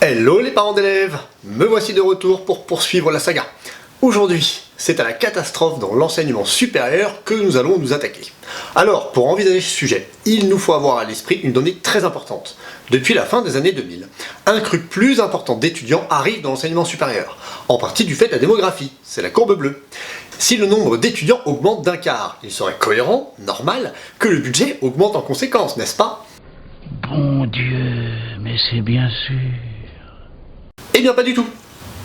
Hello les parents d'élèves, me voici de retour pour poursuivre la saga. Aujourd'hui, c'est à la catastrophe dans l'enseignement supérieur que nous allons nous attaquer. Alors, pour envisager ce sujet, il nous faut avoir à l'esprit une donnée très importante. Depuis la fin des années 2000, un cru plus important d'étudiants arrive dans l'enseignement supérieur, en partie du fait de la démographie, c'est la courbe bleue. Si le nombre d'étudiants augmente d'un quart, il serait cohérent, normal, que le budget augmente en conséquence, n'est-ce pas? Bon Dieu, mais c'est bien sûr. Eh bien pas du tout.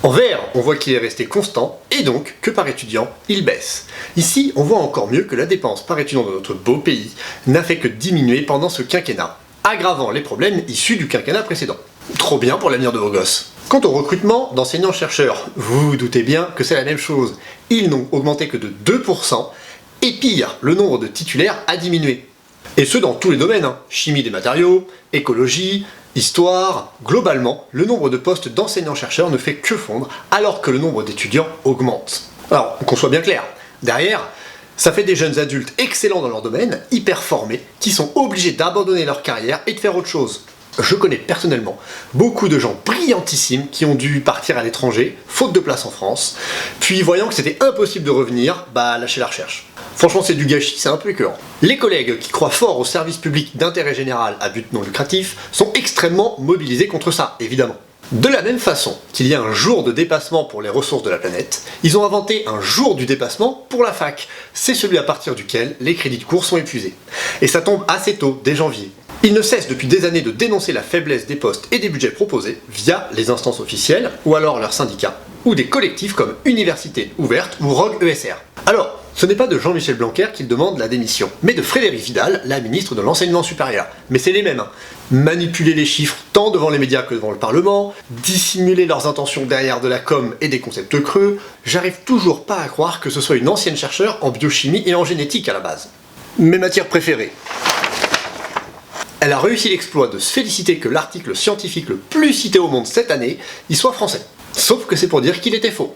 En vert, on voit qu'il est resté constant, et donc que par étudiant, il baisse. Ici, on voit encore mieux que la dépense par étudiant de notre beau pays n'a fait que diminuer pendant ce quinquennat, aggravant les problèmes issus du quinquennat précédent. Trop bien pour l'avenir de vos gosses. Quant au recrutement d'enseignants-chercheurs, vous vous doutez bien que c'est la même chose. Ils n'ont augmenté que de 2%, et pire, le nombre de titulaires a diminué. Et ce dans tous les domaines, chimie des matériaux, écologie, histoire, globalement, le nombre de postes d'enseignants-chercheurs ne fait que fondre alors que le nombre d'étudiants augmente. Alors, qu'on soit bien clair, derrière, ça fait des jeunes adultes excellents dans leur domaine, hyper formés, qui sont obligés d'abandonner leur carrière et de faire autre chose. Je connais personnellement beaucoup de gens brillantissimes qui ont dû partir à l'étranger, faute de place en France, puis voyant que c'était impossible de revenir, lâcher la recherche. Franchement, c'est du gâchis, c'est un peu écœurant. Les collègues qui croient fort au service public d'intérêt général à but non lucratif sont extrêmement mobilisés contre ça, évidemment. De la même façon qu'il y a un jour de dépassement pour les ressources de la planète, ils ont inventé un jour du dépassement pour la fac. C'est celui à partir duquel les crédits de cours sont épuisés. Et ça tombe assez tôt, dès janvier. Ils ne cessent depuis des années de dénoncer la faiblesse des postes et des budgets proposés via les instances officielles, ou alors leurs syndicats, ou des collectifs comme Université Ouverte ou Rogue ESR. Alors, ce n'est pas de Jean-Michel Blanquer qu'ils demandent la démission, mais de Frédérique Vidal, la ministre de l'Enseignement supérieur. Mais c'est les mêmes. Manipuler les chiffres tant devant les médias que devant le Parlement, dissimuler leurs intentions derrière de la com et des concepts creux, j'arrive toujours pas à croire que ce soit une ancienne chercheure en biochimie et en génétique à la base. Mes matières préférées. Elle a réussi l'exploit de se féliciter que l'article scientifique le plus cité au monde cette année y soit français. Sauf que c'est pour dire qu'il était faux.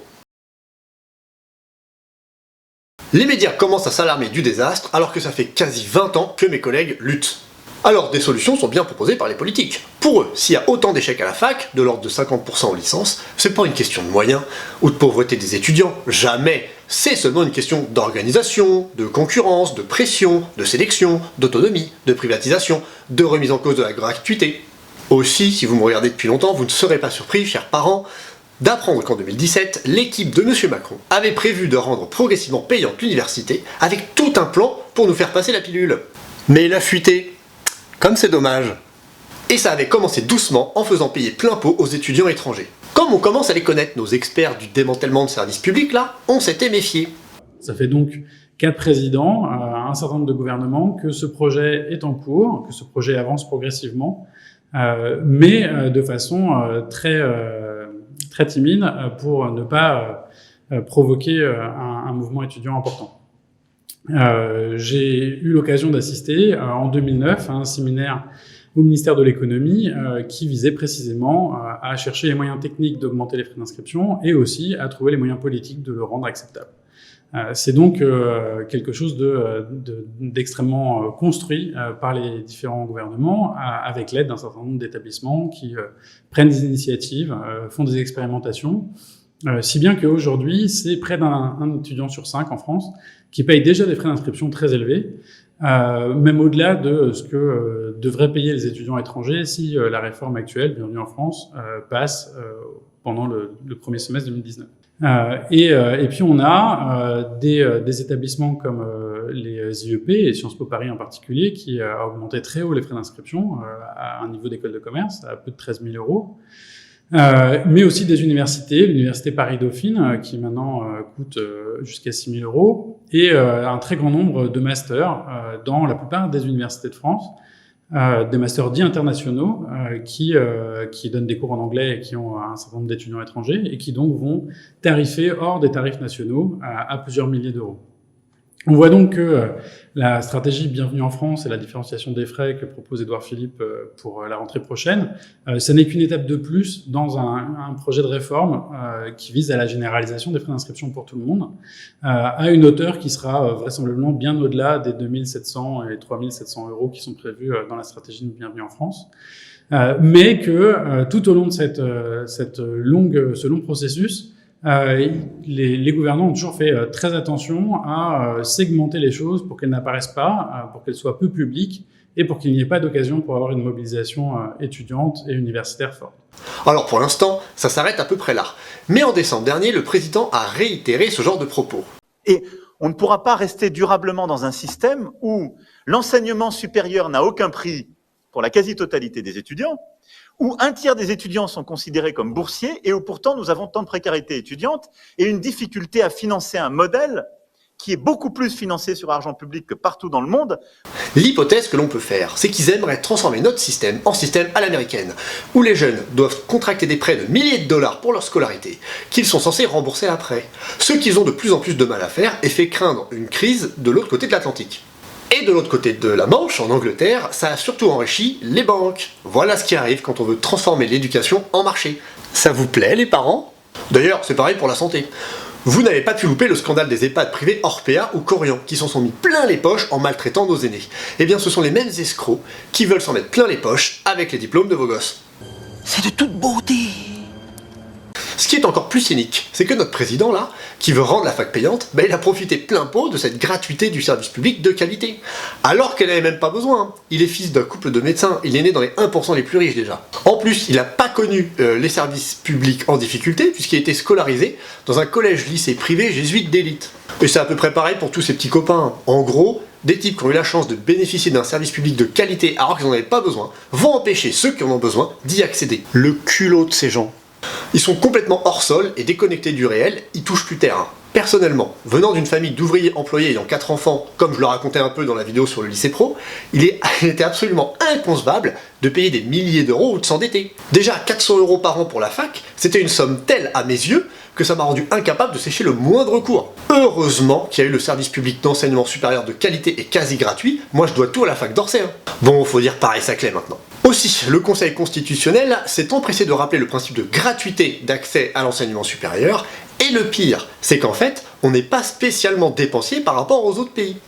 Les médias commencent à s'alarmer du désastre alors que ça fait quasi 20 ans que mes collègues luttent. Alors des solutions sont bien proposées par les politiques. Pour eux, s'il y a autant d'échecs à la fac, de l'ordre de 50% aux licences, c'est pas une question de moyens ou de pauvreté des étudiants, jamais. C'est seulement une question d'organisation, de concurrence, de pression, de sélection, d'autonomie, de privatisation, de remise en cause de la gratuité. Aussi, si vous me regardez depuis longtemps, vous ne serez pas surpris, chers parents, d'apprendre qu'en 2017, l'équipe de M. Macron avait prévu de rendre progressivement payante l'université avec tout un plan pour nous faire passer la pilule. Mais il a fuité. Comme c'est dommage. Et ça avait commencé doucement en faisant payer plein pot aux étudiants étrangers. Comme on commence à les connaître, nos experts du démantèlement de services publics là, on s'était méfié. Ça fait donc 4 présidents, un certain nombre de gouvernements, que ce projet est en cours, que ce projet avance progressivement, mais de façon très timide pour ne pas provoquer un mouvement étudiant important. J'ai eu l'occasion d'assister en 2009 à un séminaire au ministère de l'économie qui visait précisément à chercher les moyens techniques d'augmenter les frais d'inscription et aussi à trouver les moyens politiques de le rendre acceptable. C'est donc quelque chose d'extrêmement construit par les différents gouvernements avec l'aide d'un certain nombre d'établissements qui prennent des initiatives, font des expérimentations, si bien qu'aujourd'hui, c'est près d'un étudiant sur 5 en France qui paye déjà des frais d'inscription très élevés, même au-delà de ce que devraient payer les étudiants étrangers si la réforme actuelle, Bienvenue en France, passe pendant le premier semestre 2019. Et puis on a des établissements comme les IEP et Sciences Po Paris en particulier qui a augmenté très haut les frais d'inscription à un niveau d'école de commerce à plus de 13 000 €. Mais aussi des universités, l'université Paris-Dauphine qui maintenant coûte jusqu'à 6 000 €, et un très grand nombre de masters dans la plupart des universités de France, des masters dits internationaux qui donnent des cours en anglais et qui ont un certain nombre d'étudiants étrangers et qui donc vont tarifer hors des tarifs nationaux à plusieurs milliers d'euros. On voit donc que la stratégie Bienvenue en France et la différenciation des frais que propose Édouard Philippe pour la rentrée prochaine, ça n'est qu'une étape de plus dans un projet de réforme qui vise à la généralisation des frais d'inscription pour tout le monde, à une hauteur qui sera vraisemblablement bien au-delà des 2 700 et 3 700 € qui sont prévus dans la stratégie Bienvenue en France. Mais que tout au long de ce long processus, les gouvernants ont toujours fait très attention à segmenter les choses pour qu'elles n'apparaissent pas, pour qu'elles soient peu publiques et pour qu'il n'y ait pas d'occasion pour avoir une mobilisation étudiante et universitaire forte. Alors pour l'instant, ça s'arrête à peu près là. Mais en décembre dernier, le président a réitéré ce genre de propos. Et on ne pourra pas rester durablement dans un système où l'enseignement supérieur n'a aucun prix pour la quasi-totalité des étudiants, où un tiers des étudiants sont considérés comme boursiers et où pourtant nous avons tant de précarité étudiante et une difficulté à financer un modèle qui est beaucoup plus financé sur argent public que partout dans le monde. L'hypothèse que l'on peut faire, c'est qu'ils aimeraient transformer notre système en système à l'américaine, où les jeunes doivent contracter des prêts de milliers de dollars pour leur scolarité, qu'ils sont censés rembourser après. Ce qu'ils ont de plus en plus de mal à faire et fait craindre une crise de l'autre côté de l'Atlantique. Et de l'autre côté de la Manche, en Angleterre, ça a surtout enrichi les banques. Voilà ce qui arrive quand on veut transformer l'éducation en marché. Ça vous plaît, les parents? D'ailleurs, c'est pareil pour la santé. Vous n'avez pas pu louper le scandale des EHPAD privés Orpea ou Corian, qui s'en sont mis plein les poches en maltraitant nos aînés. Eh bien, ce sont les mêmes escrocs qui veulent s'en mettre plein les poches avec les diplômes de vos gosses. C'est de toute beauté. Ce qui est encore plus cynique, c'est que notre président, là, qui veut rendre la fac payante, il a profité plein pot de cette gratuité du service public de qualité. Alors qu'elle n'avait même pas besoin. Il est fils d'un couple de médecins, il est né dans les 1% les plus riches déjà. En plus, il n'a pas connu les services publics en difficulté, puisqu'il a été scolarisé dans un collège-lycée privé jésuite d'élite. Et c'est à peu près pareil pour tous ses petits copains. En gros, des types qui ont eu la chance de bénéficier d'un service public de qualité alors qu'ils n'en avaient pas besoin, vont empêcher ceux qui en ont besoin d'y accéder. Le culot de ces gens. Ils sont complètement hors sol et déconnectés du réel, ils touchent plus terrain. Personnellement, venant d'une famille d'ouvriers employés ayant 4 enfants, comme je le racontais un peu dans la vidéo sur le lycée pro, il était absolument inconcevable de payer des milliers d'euros ou de s'endetter. Déjà 400 € par an pour la fac, c'était une somme telle à mes yeux que ça m'a rendu incapable de sécher le moindre cours. Heureusement qu'il y a eu le service public d'enseignement supérieur de qualité et quasi gratuit, moi je dois tout à la fac d'Orsay. Bon, faut dire pareil Saclay maintenant. Aussi, le Conseil constitutionnel s'est empressé de rappeler le principe de gratuité d'accès à l'enseignement supérieur, et le pire, c'est qu'en fait, on n'est pas spécialement dépensier par rapport aux autres pays.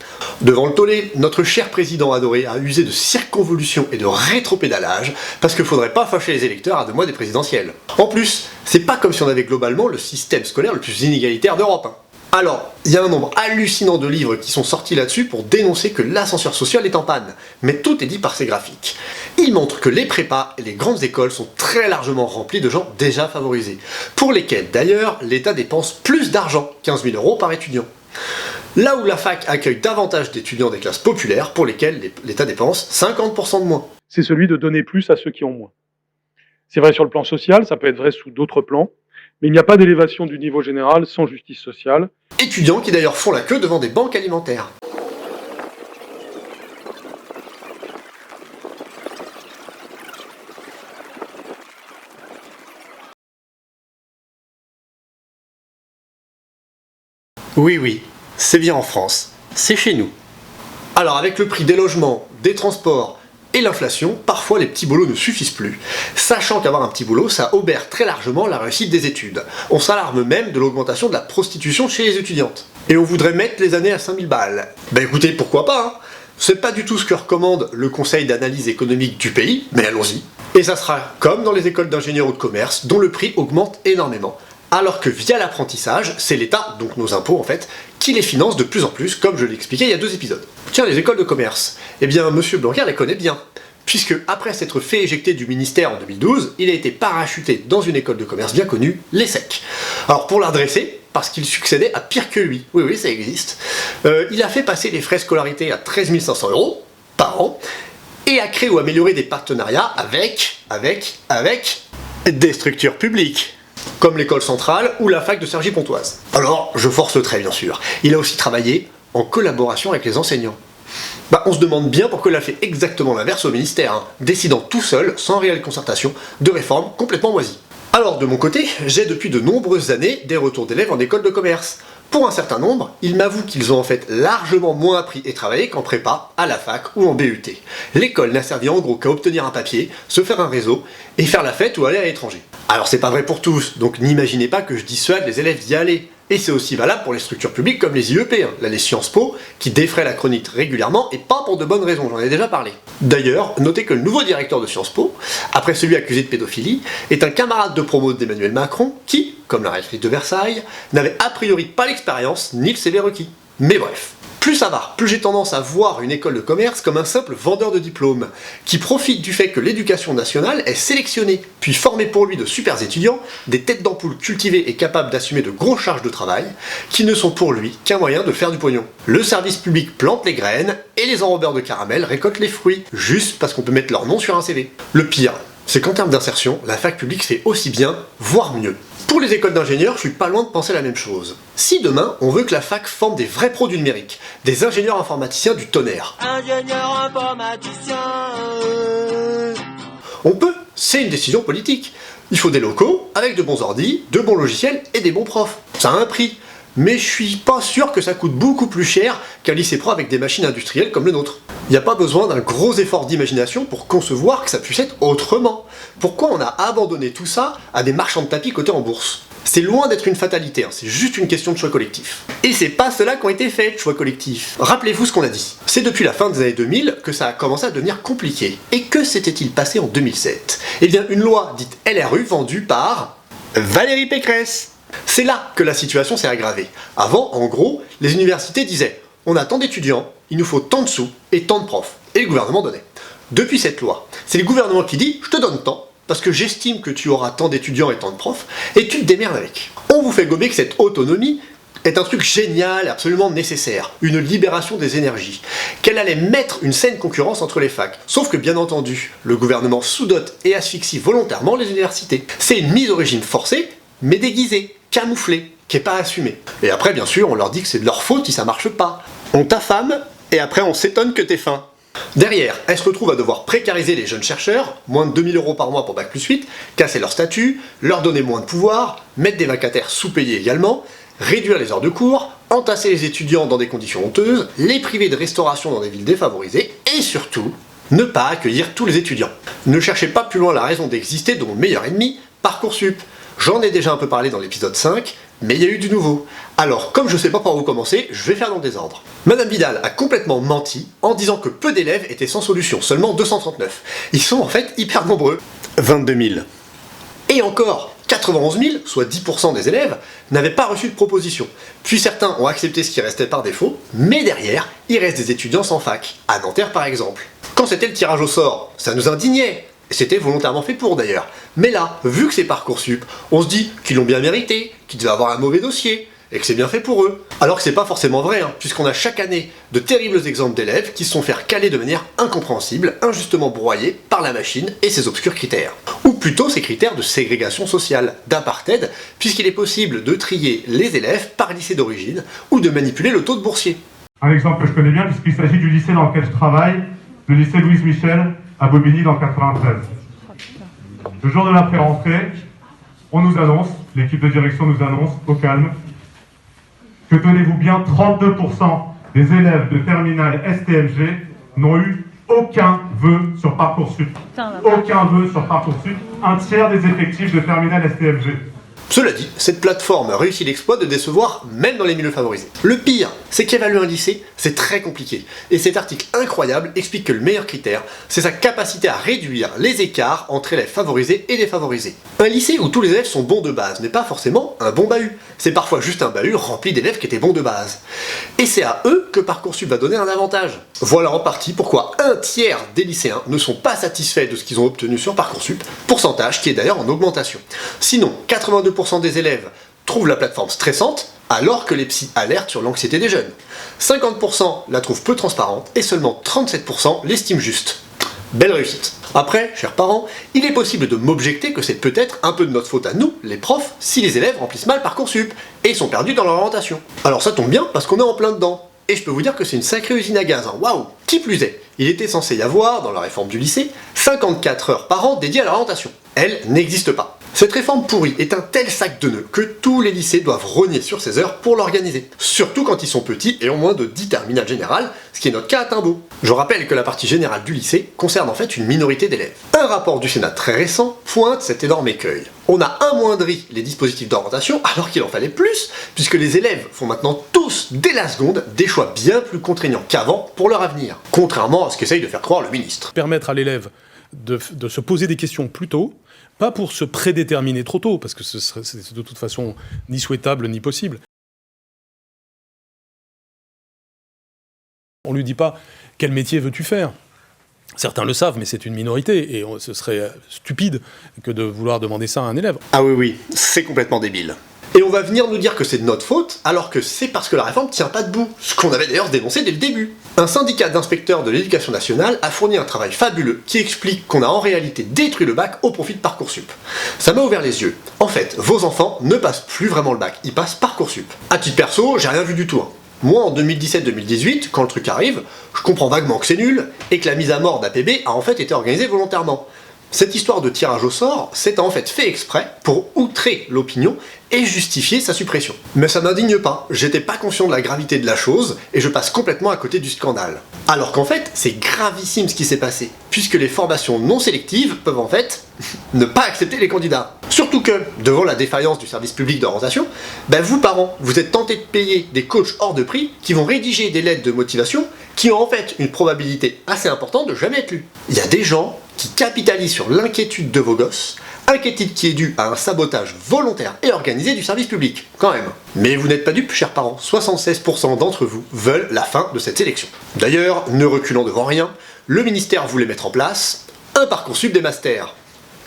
Devant le tollé, notre cher président adoré a usé de circonvolution et de rétropédalage, parce qu'il faudrait pas fâcher les électeurs à 2 mois des présidentielles. En plus, c'est pas comme si on avait globalement le système scolaire le plus inégalitaire d'Europe. Alors, il y a un nombre hallucinant de livres qui sont sortis là-dessus pour dénoncer que l'ascenseur social est en panne, mais tout est dit par ces graphiques. Ils montrent que les prépas et les grandes écoles sont très largement remplies de gens déjà favorisés, pour lesquels d'ailleurs l'État dépense plus d'argent, 15 000 € par étudiant. Là où la fac accueille davantage d'étudiants des classes populaires, pour lesquels l'État dépense 50% de moins. C'est celui de donner plus à ceux qui ont moins. C'est vrai sur le plan social, ça peut être vrai sous d'autres plans, mais il n'y a pas d'élévation du niveau général sans justice sociale. Étudiants qui d'ailleurs font la queue devant des banques alimentaires. Oui, c'est bien en France, c'est chez nous. Alors avec le prix des logements, des transports et l'inflation, parfois les petits boulots ne suffisent plus. Sachant qu'avoir un petit boulot, ça obère très largement la réussite des études. On s'alarme même de l'augmentation de la prostitution chez les étudiantes. Et on voudrait mettre les années à 5000 balles. Ben écoutez, pourquoi pas, hein. C'est pas du tout ce que recommande le Conseil d'analyse économique du pays, mais allons-y. Et ça sera comme dans les écoles d'ingénieurs ou de commerce, dont le prix augmente énormément. Alors que via l'apprentissage, c'est l'État, donc nos impôts en fait, qui les finance de plus en plus, comme je l'expliquais il y a 2 épisodes. Tiens, les écoles de commerce, eh bien Monsieur Blanquer les connaît bien, puisque après s'être fait éjecter du ministère en 2012, il a été parachuté dans une école de commerce bien connue, l'ESSEC. Alors pour la redresser, parce qu'il succédait à pire que lui, oui ça existe, il a fait passer les frais scolarité à 13 500 € par an, et a créé ou amélioré des partenariats avec des structures publiques, comme l'école centrale ou la fac de Cergy-Pontoise. Alors, je force le trait bien sûr, il a aussi travaillé en collaboration avec les enseignants. On se demande bien pourquoi il a fait exactement l'inverse au ministère, décidant tout seul, sans réelle concertation, de réformes complètement moisies. Alors de mon côté, j'ai depuis de nombreuses années des retours d'élèves en école de commerce. Pour un certain nombre, ils m'avouent qu'ils ont en fait largement moins appris et travaillé qu'en prépa, à la fac ou en BUT. L'école n'a servi en gros qu'à obtenir un papier, se faire un réseau, et faire la fête ou aller à l'étranger. Alors c'est pas vrai pour tous, donc n'imaginez pas que je dissuade les élèves d'y aller. Et c'est aussi valable pour les structures publiques comme les IEP, là les Sciences Po, qui défraient la chronique régulièrement et pas pour de bonnes raisons, j'en ai déjà parlé. D'ailleurs, notez que le nouveau directeur de Sciences Po, après celui accusé de pédophilie, est un camarade de promo d'Emmanuel Macron qui, comme la reine de Versailles, n'avait a priori pas l'expérience ni le CV requis. Mais bref. Plus ça va, plus j'ai tendance à voir une école de commerce comme un simple vendeur de diplômes, qui profite du fait que l'éducation nationale est sélectionnée, puis formée pour lui de super étudiants, des têtes d'ampoule cultivées et capables d'assumer de grosses charges de travail, qui ne sont pour lui qu'un moyen de faire du pognon. Le service public plante les graines, et les enrobeurs de caramel récoltent les fruits, juste parce qu'on peut mettre leur nom sur un CV. Le pire, c'est qu'en termes d'insertion, la fac publique fait aussi bien, voire mieux. Pour les écoles d'ingénieurs, je suis pas loin de penser la même chose. Si demain, on veut que la fac forme des vrais pros du numérique, des ingénieurs informaticiens du tonnerre. Ingénieur informaticien. On peut, c'est une décision politique. Il faut des locaux, avec de bons ordis, de bons logiciels et des bons profs. Ça a un prix. Mais je suis pas sûr que ça coûte beaucoup plus cher qu'un lycée pro avec des machines industrielles comme le nôtre. Il n'y a pas besoin d'un gros effort d'imagination pour concevoir que ça puisse être autrement. Pourquoi on a abandonné tout ça à des marchands de tapis cotés en bourse? C'est loin d'être une fatalité, c'est juste une question de choix collectif. Et c'est pas cela qu'ont été faits, choix collectifs. Rappelez-vous ce qu'on a dit. C'est depuis la fin des années 2000 que ça a commencé à devenir compliqué. Et que s'était-il passé en 2007? Eh bien, une loi dite LRU vendue par Valérie Pécresse. C'est là que la situation s'est aggravée. Avant, en gros, les universités disaient « On a tant d'étudiants, il nous faut tant de sous et tant de profs. » Et le gouvernement donnait. Depuis cette loi, c'est le gouvernement qui dit « Je te donne tant, parce que j'estime que tu auras tant d'étudiants et tant de profs, et tu te démerdes avec. » On vous fait gober que cette autonomie est un truc génial et absolument nécessaire, une libération des énergies, qu'elle allait mettre une saine concurrence entre les facs. Sauf que bien entendu, le gouvernement sous-dote et asphyxie volontairement les universités. C'est une mise au régime forcée, mais déguisée, camouflée, qui est pas assumée. Et après, bien sûr, on leur dit que c'est de leur faute si ça marche pas. On t'affame, et après on s'étonne que t'aies faim. Derrière, elles se retrouvent à devoir précariser les jeunes chercheurs, moins de 2000 € par mois pour Bac+8, casser leur statut, leur donner moins de pouvoir, mettre des vacataires sous-payés également, réduire les heures de cours, entasser les étudiants dans des conditions honteuses, les priver de restauration dans des villes défavorisées, et surtout, ne pas accueillir tous les étudiants. Ne cherchez pas plus loin la raison d'exister de mon meilleur ennemi, Parcoursup. J'en ai déjà un peu parlé dans l'épisode 5, mais il y a eu du nouveau. Alors, comme je sais pas par où commencer, je vais faire dans le désordre. Madame Vidal a complètement menti en disant que peu d'élèves étaient sans solution, seulement 239. Ils sont en fait hyper nombreux. 22 000. Et encore, 91 000, soit 10% des élèves, n'avaient pas reçu de proposition. Puis certains ont accepté ce qui restait par défaut, mais derrière, il reste des étudiants sans fac, à Nanterre par exemple. Quand c'était le tirage au sort, ça nous indignait. C'était volontairement fait pour d'ailleurs. Mais là, vu que c'est Parcoursup, on se dit qu'ils l'ont bien mérité, qu'ils devaient avoir un mauvais dossier, et que c'est bien fait pour eux. Alors que c'est pas forcément vrai, puisqu'on a chaque année de terribles exemples d'élèves qui se sont fait caler de manière incompréhensible, injustement broyés par la machine et ses obscurs critères. Ou plutôt ces critères de ségrégation sociale, d'apartheid, puisqu'il est possible de trier les élèves par lycée d'origine, ou de manipuler le taux de boursiers. Un exemple que je connais bien, puisqu'il s'agit du lycée dans lequel je travaille, le lycée Louise Michel, à Bobigny dans le 93. Le jour de la pré-rentrée, on nous annonce, l'équipe de direction nous annonce, au calme, que tenez-vous bien, 32% des élèves de terminale STMG n'ont eu aucun vœu sur Parcoursup. Aucun vœu sur Parcoursup, un tiers des effectifs de terminale STMG. Cela dit, cette plateforme réussit l'exploit de décevoir même dans les milieux favorisés. Le pire, c'est qu'évaluer un lycée, c'est très compliqué. Et cet article incroyable explique que le meilleur critère, c'est sa capacité à réduire les écarts entre élèves favorisés et défavorisés. Un lycée où tous les élèves sont bons de base n'est pas forcément un bon bahut. C'est parfois juste un bahut rempli d'élèves qui étaient bons de base. Et c'est à eux que Parcoursup va donner un avantage. Voilà en partie pourquoi un tiers des lycéens ne sont pas satisfaits de ce qu'ils ont obtenu sur Parcoursup, pourcentage qui est d'ailleurs en augmentation. Sinon, 82% des élèves trouvent la plateforme stressante, alors que les psys alertent sur l'anxiété des jeunes. 50% la trouvent peu transparente, et seulement 37% l'estiment juste. Belle réussite. Après, chers parents, il est possible de m'objecter que c'est peut-être un peu de notre faute à nous, les profs, si les élèves remplissent mal Parcoursup, et sont perdus dans leur orientation. Alors ça tombe bien, parce qu'on est en plein dedans. Et je peux vous dire que c'est une sacrée usine à gaz, waouh! Qui plus est, il était censé y avoir, dans la réforme du lycée, 54 heures par an dédiées à l'orientation. Elle n'existe pas. Cette réforme pourrie est un tel sac de nœuds que tous les lycées doivent rogner sur ces heures pour l'organiser. Surtout quand ils sont petits et ont moins de 10 terminales générales, ce qui est notre cas à Timbaud. Je rappelle que la partie générale du lycée concerne en fait une minorité d'élèves. Un rapport du Sénat très récent pointe cet énorme écueil. On a amoindri les dispositifs d'orientation alors qu'il en fallait plus, puisque les élèves font maintenant tous, dès la seconde, des choix bien plus contraignants qu'avant pour leur avenir, contrairement à ce qu'essaye de faire croire le ministre. Permettre à l'élève de se poser des questions plus tôt, pas pour se prédéterminer trop tôt, parce que c'est de toute façon ni souhaitable ni possible. On ne lui dit pas « quel métier veux-tu faire ?» Certains le savent, mais c'est une minorité, et ce serait stupide que de vouloir demander ça à un élève. Ah oui, c'est complètement débile. Et on va venir nous dire que c'est de notre faute, alors que c'est parce que la réforme tient pas debout, ce qu'on avait d'ailleurs dénoncé dès le début. Un syndicat d'inspecteurs de l'éducation nationale a fourni un travail fabuleux qui explique qu'on a en réalité détruit le bac au profit de Parcoursup. Ça m'a ouvert les yeux. En fait, vos enfants ne passent plus vraiment le bac, ils passent Parcoursup. À titre perso, j'ai rien vu du tout. Moi, en 2017-2018, quand le truc arrive, je comprends vaguement que c'est nul, et que la mise à mort d'APB a en fait été organisée volontairement. Cette histoire de tirage au sort s'est en fait fait exprès pour outrer l'opinion et justifier sa suppression. Mais ça m'indigne pas, j'étais pas conscient de la gravité de la chose et je passe complètement à côté du scandale. Alors qu'en fait, c'est gravissime ce qui s'est passé, puisque les formations non sélectives peuvent en fait ne pas accepter les candidats. Surtout que, devant la défaillance du service public d'orientation, vous parents, vous êtes tentés de payer des coachs hors de prix qui vont rédiger des lettres de motivation qui ont en fait une probabilité assez importante de jamais être lues. Il y a des gens qui capitalisent sur l'inquiétude de vos gosses, inquiétude qui est due à un sabotage volontaire et organisé du service public, quand même. Mais vous n'êtes pas dupes, chers parents, 76% d'entre vous veulent la fin de cette sélection. D'ailleurs, ne reculant devant rien, le ministère voulait mettre en place un Parcoursup des masters.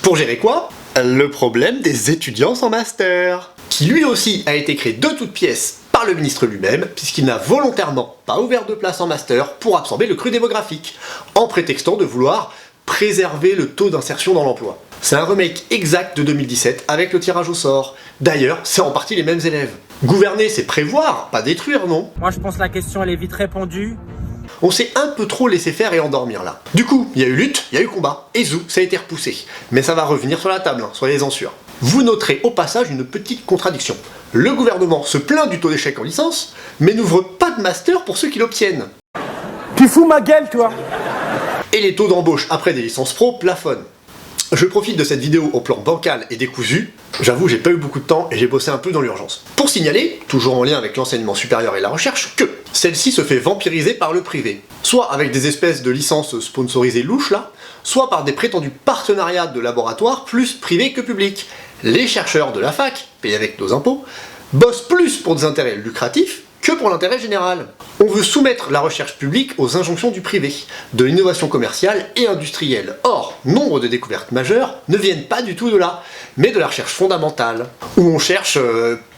Pour gérer quoi? Le problème des étudiants sans master, qui lui aussi a été créé de toutes pièces par le ministre lui-même, puisqu'il n'a volontairement pas ouvert de place en master pour absorber le cru démographique, en prétextant de vouloir préserver le taux d'insertion dans l'emploi. C'est un remake exact de 2017 avec le tirage au sort. D'ailleurs, c'est en partie les mêmes élèves. Gouverner, c'est prévoir, pas détruire, non? Moi je pense que la question elle est vite répondue. On s'est un peu trop laissé faire et endormir là. Du coup, il y a eu lutte, il y a eu combat, et zou, ça a été repoussé. Mais ça va revenir sur la table, soyez-en sûrs. Vous noterez au passage une petite contradiction. Le gouvernement se plaint du taux d'échec en licence, mais n'ouvre pas de master pour ceux qui l'obtiennent. Tu fous ma gueule toi. Et les taux d'embauche après des licences pro plafonnent. Je profite de cette vidéo au plan bancal et décousu. J'avoue, j'ai pas eu beaucoup de temps et j'ai bossé un peu dans l'urgence. Pour signaler, toujours en lien avec l'enseignement supérieur et la recherche, que celle-ci se fait vampiriser par le privé. Soit avec des espèces de licences sponsorisées louches là, soit par des prétendus partenariats de laboratoires plus privés que publics. Les chercheurs de la fac, payés avec nos impôts, bossent plus pour des intérêts lucratifs que pour l'intérêt général. On veut soumettre la recherche publique aux injonctions du privé, de l'innovation commerciale et industrielle. Or, nombre de découvertes majeures ne viennent pas du tout de là, mais de la recherche fondamentale, où on cherche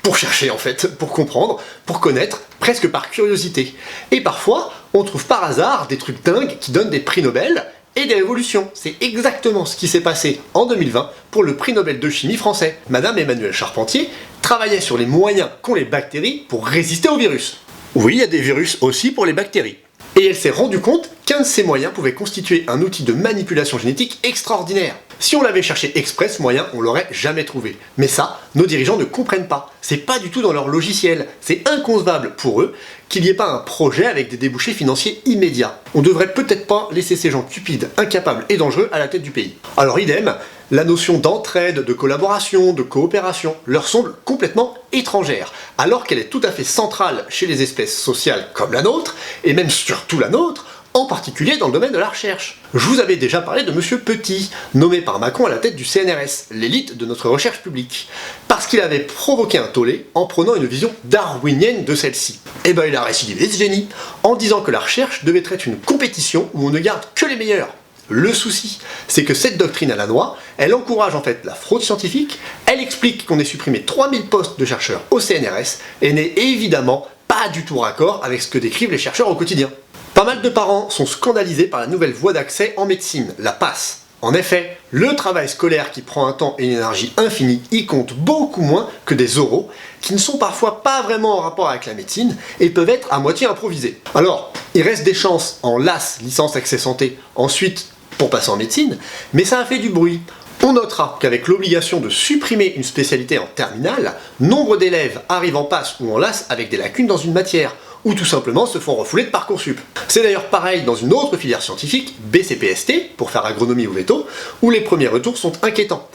pour chercher en fait, pour comprendre, pour connaître, presque par curiosité. Et parfois, on trouve par hasard des trucs dingues qui donnent des prix Nobel et des révolutions. C'est exactement ce qui s'est passé en 2020 pour le prix Nobel de chimie français. Madame Emmanuelle Charpentier travaillait sur les moyens qu'ont les bactéries pour résister aux virus. Oui, il y a des virus aussi pour les bactéries. Et elle s'est rendue compte qu'un de ces moyens pouvait constituer un outil de manipulation génétique extraordinaire. Si on l'avait cherché exprès, ce moyen, on l'aurait jamais trouvé. Mais ça, nos dirigeants ne comprennent pas. C'est pas du tout dans leur logiciel. C'est inconcevable pour eux qu'il n'y ait pas un projet avec des débouchés financiers immédiats. On devrait peut-être pas laisser ces gens cupides, incapables et dangereux à la tête du pays. Alors idem, la notion d'entraide, de collaboration, de coopération leur semble complètement étrangère, alors qu'elle est tout à fait centrale chez les espèces sociales comme la nôtre, et même surtout la nôtre, en particulier dans le domaine de la recherche. Je vous avais déjà parlé de Monsieur Petit, nommé par Macron à la tête du CNRS, l'élite de notre recherche publique, parce qu'il avait provoqué un tollé en prenant une vision darwinienne de celle-ci. Et ben il a récidivé ce génie, en disant que la recherche devait être une compétition où on ne garde que les meilleurs. Le souci, c'est que cette doctrine à la noix, elle encourage en fait la fraude scientifique, elle explique qu'on ait supprimé 3000 postes de chercheurs au CNRS, et n'est évidemment pas du tout raccord avec ce que décrivent les chercheurs au quotidien. Pas mal de parents sont scandalisés par la nouvelle voie d'accès en médecine, la PASS. En effet, le travail scolaire qui prend un temps et une énergie infinie y compte beaucoup moins que des oraux, qui ne sont parfois pas vraiment en rapport avec la médecine et peuvent être à moitié improvisés. Alors, il reste des chances en LAS, licence accès santé, ensuite pour passer en médecine, mais ça a fait du bruit. On notera qu'avec l'obligation de supprimer une spécialité en terminale, nombre d'élèves arrivent en passe ou en LAS avec des lacunes dans une matière, ou tout simplement se font refouler de Parcoursup. C'est d'ailleurs pareil dans une autre filière scientifique, BCPST, pour faire agronomie ou veto, où les premiers retours sont inquiétants.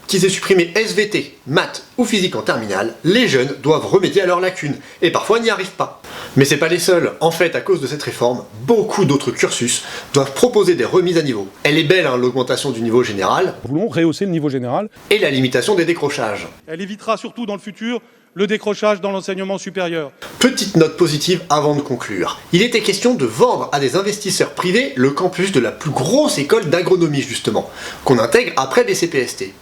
Qu'ils aient supprimé SVT, maths ou physique en terminale, les jeunes doivent remédier à leurs lacunes, et parfois n'y arrivent pas. Mais c'est pas les seuls. En fait, à cause de cette réforme, beaucoup d'autres cursus doivent proposer des remises à niveau. Elle est belle, l'augmentation du niveau général. Nous voulons rehausser le niveau général. Et la limitation des décrochages. Elle évitera surtout dans le futur le décrochage dans l'enseignement supérieur. Petite note positive avant de conclure. Il était question de vendre à des investisseurs privés le campus de la plus grosse école d'agronomie justement, qu'on intègre après BCPST.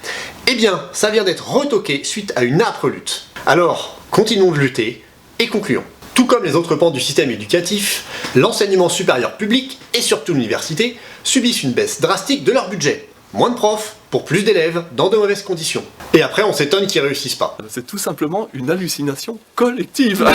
Eh bien, ça vient d'être retoqué suite à une âpre lutte. Alors, continuons de lutter et concluons. Tout comme les autres pans du système éducatif, l'enseignement supérieur public et surtout l'université subissent une baisse drastique de leur budget. Moins de profs, pour plus d'élèves, dans de mauvaises conditions. Et après, on s'étonne qu'ils réussissent pas. C'est tout simplement une hallucination collective.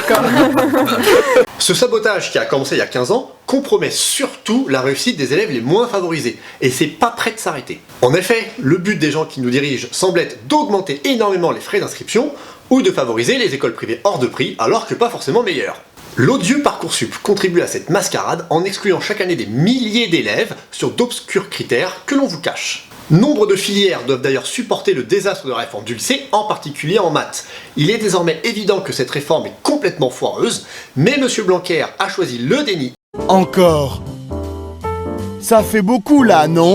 Ce sabotage qui a commencé il y a 15 ans compromet surtout la réussite des élèves les moins favorisés, et c'est pas prêt de s'arrêter. En effet, le but des gens qui nous dirigent semble être d'augmenter énormément les frais d'inscription, ou de favoriser les écoles privées hors de prix, alors que pas forcément meilleures. L'odieux Parcoursup contribue à cette mascarade en excluant chaque année des milliers d'élèves sur d'obscurs critères que l'on vous cache. Nombre de filières doivent d'ailleurs supporter le désastre de la réforme du lycée, en particulier en maths. Il est désormais évident que cette réforme est complètement foireuse, mais M. Blanquer a choisi le déni. Encore. Ça fait beaucoup là, non ?